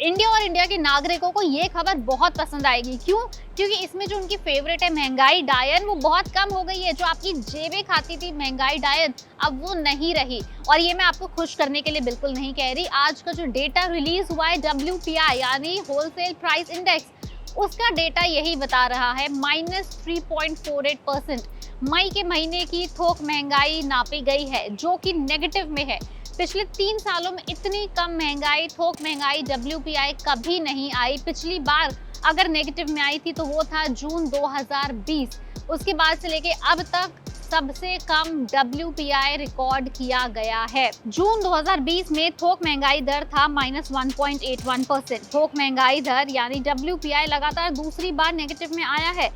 India और India के नागरिकों को ये खबर बहुत पसंद आएगी। क्यों? क्योंकि इसमें जो उनकी फेवरेट है महंगाई डायन, वो बहुत कम हो गई है। जो आपकी जेबें खाती थी महंगाई डायन, अब वो नहीं रही। और ये मैं आपको खुश करने के लिए बिल्कुल नहीं कह रही। आज का जो डेटा रिलीज हुआ है WPI यानी होलसेल प्राइस इंडेक्स, उसका डेटा यही बता रहा है -3.48%। मई के महीने की थोक महंगाई नापी गई है जो कि नेगेटिव में है। पिछले 3 सालों में इतनी कम महंगाई, थोक महंगाई WPI कभी नहीं आई। पिछली बार अगर नेगेटिव में आई थी तो वो था जून 2020। उसके बाद से लेके अब तक सबसे कम WPI रिकॉर्ड किया गया है। जून 2020 में थोक महंगाई दर था -1.81%। थोक महंगाई दर यानी WPI लगातार दूसरी बार नेगेटिव में आया है।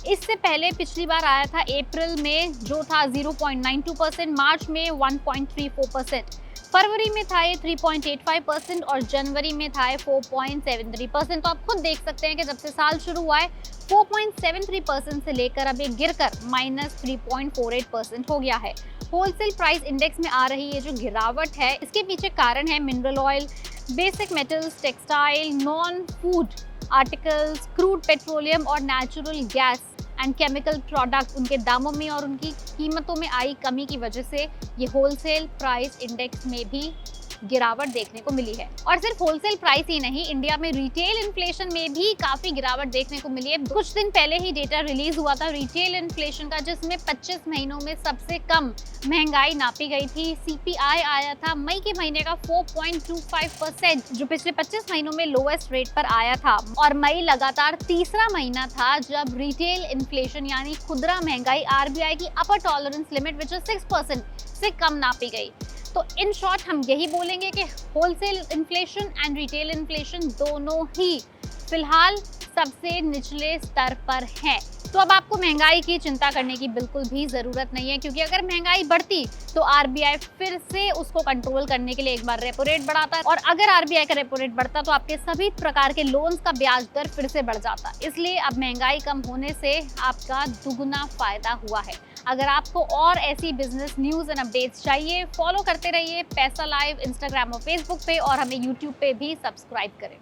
इससे पहले पिछली बार आया था अप्रैल में, जो था 0.92%, मार्च में 1.34%, फरवरी में था ये 3.85% और जनवरी में था 4.73%। तो आप खुद देख सकते हैं कि जब से साल शुरू हुआ है 4.73% से लेकर अब ये गिरकर -3.48% हो गया है। होलसेल प्राइस इंडेक्स में आ रही ये जो गिरावट है, इसके पीछे कारण है mineral oil, basic metals, textile, non food articles, crude petroleum और natural gas and chemical product. उनके दामों में और उनकी कीमतों में आई कमी की वजह से ये होलसेल प्राइस इंडेक्स में भी गिरावट देखने को मिली है। और सिर्फ होलसेल प्राइस ही नहीं, इंडिया में रिटेल इन्फ्लेशन में भी काफी गिरावट देखने को मिली है। कुछ दिन पहले ही डेटा रिलीज हुआ था रिटेल इन्फ्लेशन का, जिसमें 25 महीनों में सबसे कम महंगाई नापी गई थी। CPI आया था मई के महीने का 4.25%, जो पिछले 25 महीनों में लोएस्ट रेट पर आया था। और मई लगातार तीसरा महीना था जब रिटेल इन्फ्लेशन यानी खुदरा महंगाई RBI की अपर टॉलरेंस लिमिट विच इज 6% से कम नापी गई। तो इन शॉर्ट हम यही बोलेंगे कि wholesale inflation and retail inflation दोनों ही फिलहाल सबसे निचले स्तर पर हैं। तो अब आपको महंगाई की चिंता करने की बिल्कुल भी ज़रूरत नहीं है, क्योंकि अगर महंगाई बढ़ती तो RBI फिर से उसको कंट्रोल करने के लिए एक बार रेपो रेट बढ़ाता, और अगर RBI का रेपो रेट बढ़ता तो आपके सभी प्रकार के लोन्स का ब्याज दर फिर से बढ़ जाता। इसलिए अब महंगाई कम होने से आपका दुगुना फायदा हुआ है। अगर आपको और ऐसी बिजनेस न्यूज़ एंड अपडेट्स चाहिए, फॉलो करते रहिए पैसा लाइव इंस्टाग्राम और फेसबुक पे, और हमें यूट्यूब पे भी सब्सक्राइब करें।